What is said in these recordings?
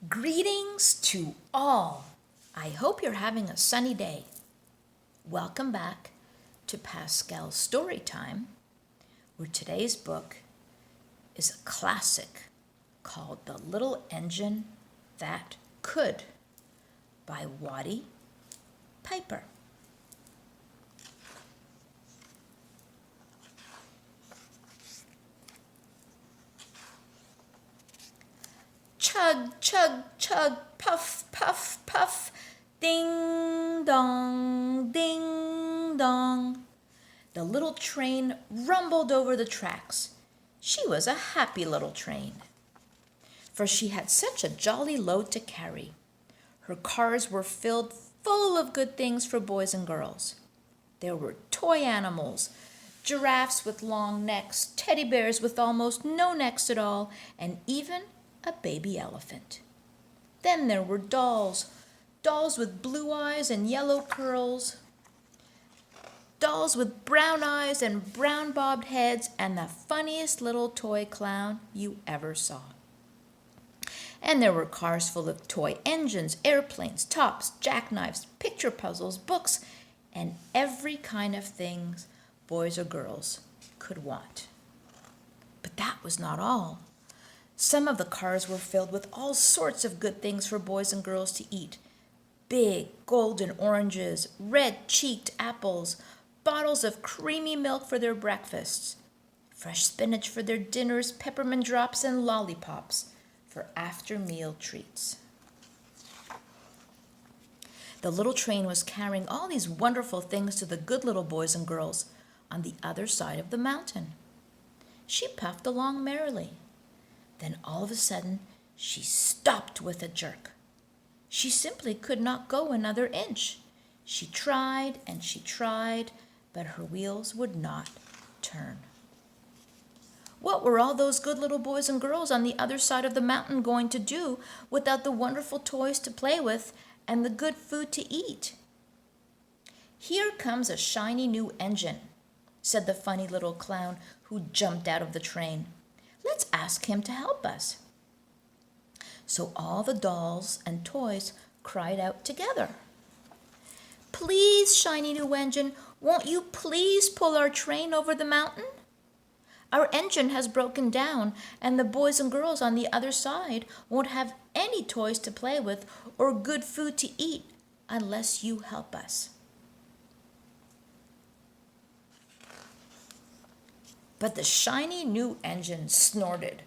Greetings to all. I hope you're having a sunny day. Welcome back to Pascale's Storytime, where today's book is a classic called The Little Engine That Could by Watty Piper. Chug, chug, chug, puff, puff, puff, ding dong, ding dong. The little train rumbled over the tracks. She was a happy little train, for she had such a jolly load to carry. Her cars were filled full of good things for boys and girls. There were toy animals, giraffes with long necks, teddy bears with almost no necks at all, and even a baby elephant. Then there were dolls with blue eyes and yellow curls, dolls with brown eyes and brown bobbed heads, and the funniest little toy clown you ever saw. And there were cars full of toy engines, airplanes, tops, jackknives, picture puzzles, books, and every kind of things boys or girls could want. But that was not all. Some of the cars were filled with all sorts of good things for boys and girls to eat. Big golden oranges, red-cheeked apples, bottles of creamy milk for their breakfasts, fresh spinach for their dinners, peppermint drops, and lollipops for after-meal treats. The little train was carrying all these wonderful things to the good little boys and girls on the other side of the mountain. She puffed along merrily. Then all of a sudden, she stopped with a jerk. She simply could not go another inch. She tried and she tried, but her wheels would not turn. What were all those good little boys and girls on the other side of the mountain going to do without the wonderful toys to play with and the good food to eat? "Here comes a shiny new engine," said the funny little clown who jumped out of the train. "Let's ask him to help us." So all the dolls and toys cried out together, "Please, shiny new engine, won't you please pull our train over the mountain? Our engine has broken down, and the boys and girls on the other side won't have any toys to play with or good food to eat unless you help us." But the shiny new engine snorted.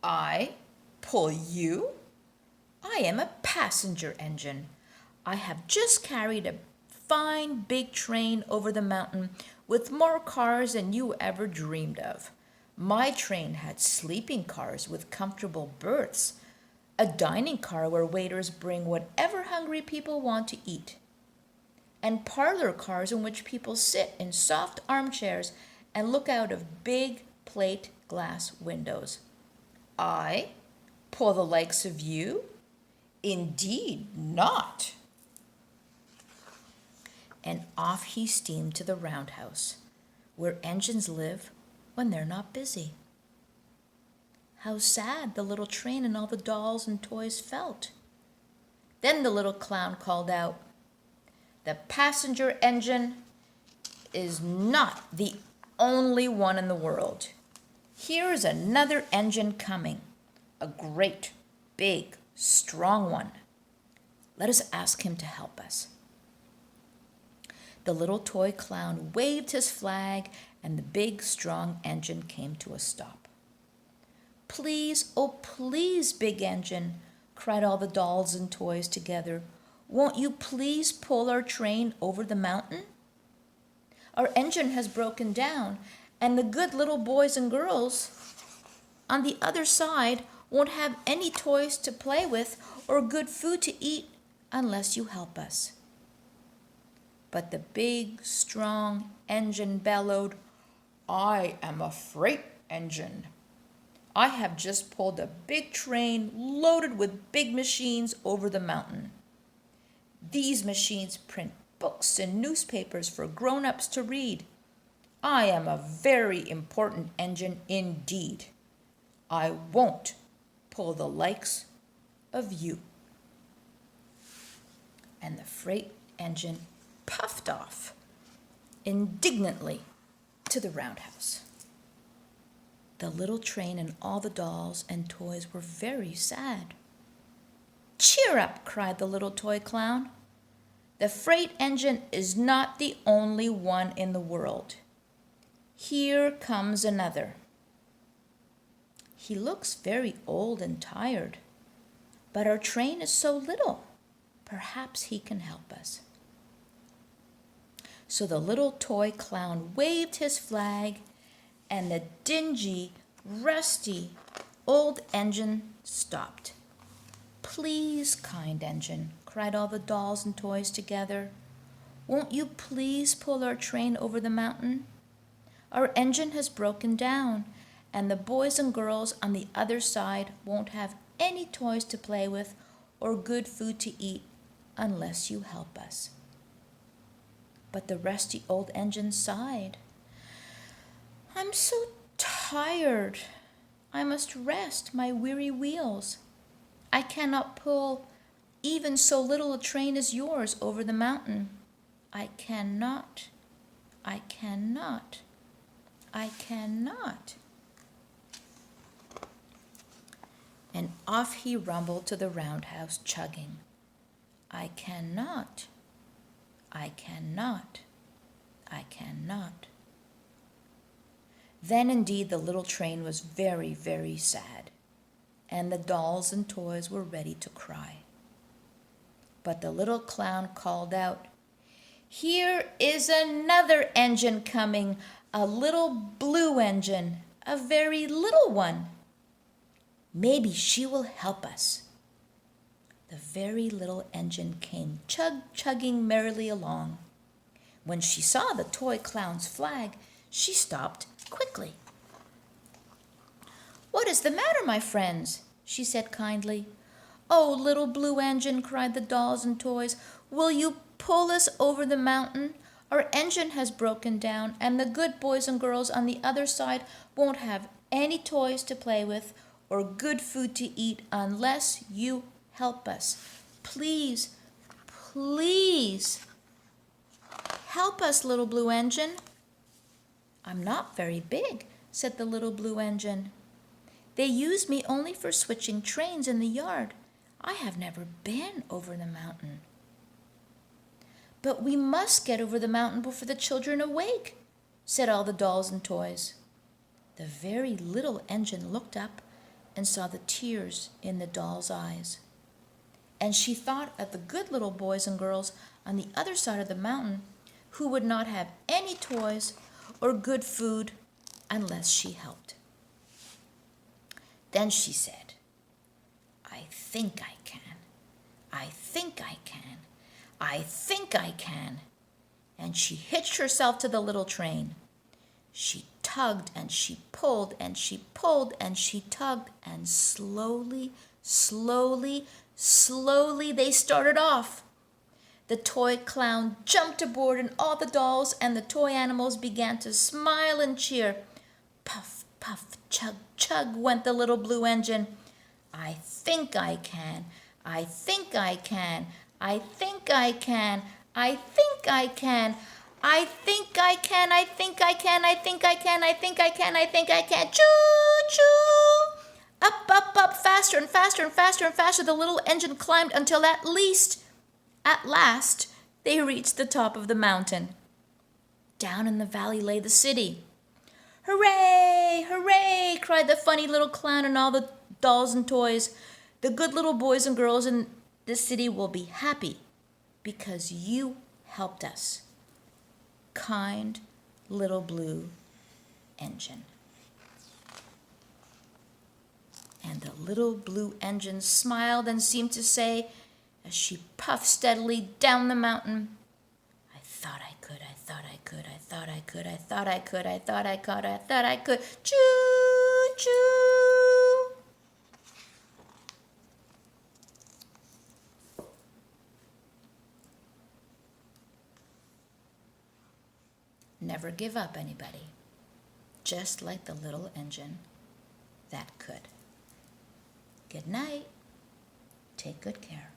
"I pull you? I am a passenger engine. I have just carried a fine big train over the mountain with more cars than you ever dreamed of. My train had sleeping cars with comfortable berths, a dining car where waiters bring whatever hungry people want to eat, and parlor cars in which people sit in soft armchairs and look out of big plate glass windows. I pull the likes of you? Indeed not." And off he steamed to the roundhouse, where engines live when they're not busy. How sad the little train and all the dolls and toys felt. Then the little clown called out, "The passenger engine is not the only one in the world. Here is another engine coming, a great, big, strong one. Let us ask him to help us." The little toy clown waved his flag, and the big, strong engine came to a stop. "Please, oh please, big engine," cried all the dolls and toys together, "won't you please pull our train over the mountain? Our engine has broken down, and the good little boys and girls on the other side won't have any toys to play with or good food to eat unless you help us." But the big, strong engine bellowed, "I am a freight engine. I have just pulled a big train loaded with big machines over the mountain. These machines print books and newspapers for grown-ups to read. I am a very important engine indeed. I won't pull the likes of you." And the freight engine puffed off indignantly to the roundhouse. The little train and all the dolls and toys were very sad. "Cheer up," cried the little toy clown. "The freight engine is not the only one in the world. Here comes another. He looks very old and tired, but our train is so little. Perhaps he can help us." So the little toy clown waved his flag, and the dingy, rusty, old engine stopped. "Please, kind engine," cried all the dolls and toys together, "won't you please pull our train over the mountain? Our engine has broken down, and the boys and girls on the other side won't have any toys to play with or good food to eat unless you help us." But the rusty old engine sighed. "I'm so tired. I must rest my weary wheels. I cannot pull even so little a train as yours over the mountain. I cannot. I cannot. I cannot." And off he rumbled to the roundhouse, chugging, "I cannot. I cannot. I cannot." Then indeed the little train was very, very sad, and the dolls and toys were ready to cry. But the little clown called out, "Here is another engine coming, a little blue engine, a very little one. Maybe she will help us." The very little engine came chugging merrily along. When she saw the toy clown's flag, she stopped quickly. "What is the matter, my friends?" she said kindly. "Oh, little blue engine," cried the dolls and toys, "will you pull us over the mountain? Our engine has broken down, and the good boys and girls on the other side won't have any toys to play with or good food to eat unless you help us. Please, please, help us, little blue engine." "I'm not very big," said the little blue engine. "They use me only for switching trains in the yard. I have never been over the mountain." "But we must get over the mountain before the children awake," said all the dolls and toys. The very little engine looked up and saw the tears in the doll's eyes. And she thought of the good little boys and girls on the other side of the mountain who would not have any toys or good food unless she helped. Then she said, "I think I can. I think I can. I think I can." And she hitched herself to the little train. She tugged and she pulled and she pulled and she tugged, and slowly, slowly, slowly they started off. The toy clown jumped aboard, and all the dolls and the toy animals began to smile and cheer. Puff, puff, chug, chug went the little blue engine. "I think I can. I think I can. I think I can. I think I can. I think I can. I think I can. I think I can. I think I can. I think I can. Choo, choo!" Up, up, up, faster and faster and faster and faster the little engine climbed until at last, they reached the top of the mountain. Down in the valley lay the city. "Hooray! Hooray!" cried the funny little clown and all the dolls and toys. "The good little boys and girls in this city will be happy because you helped us." Kind little blue engine. And the little blue engine smiled and seemed to say, as she puffed steadily down the mountain, "I thought I could, I thought I could, I thought I could, I thought I could, I thought I could, I thought I could. Choo, choo." Never give up, anybody. Just like the little engine that could. Good night. take good care.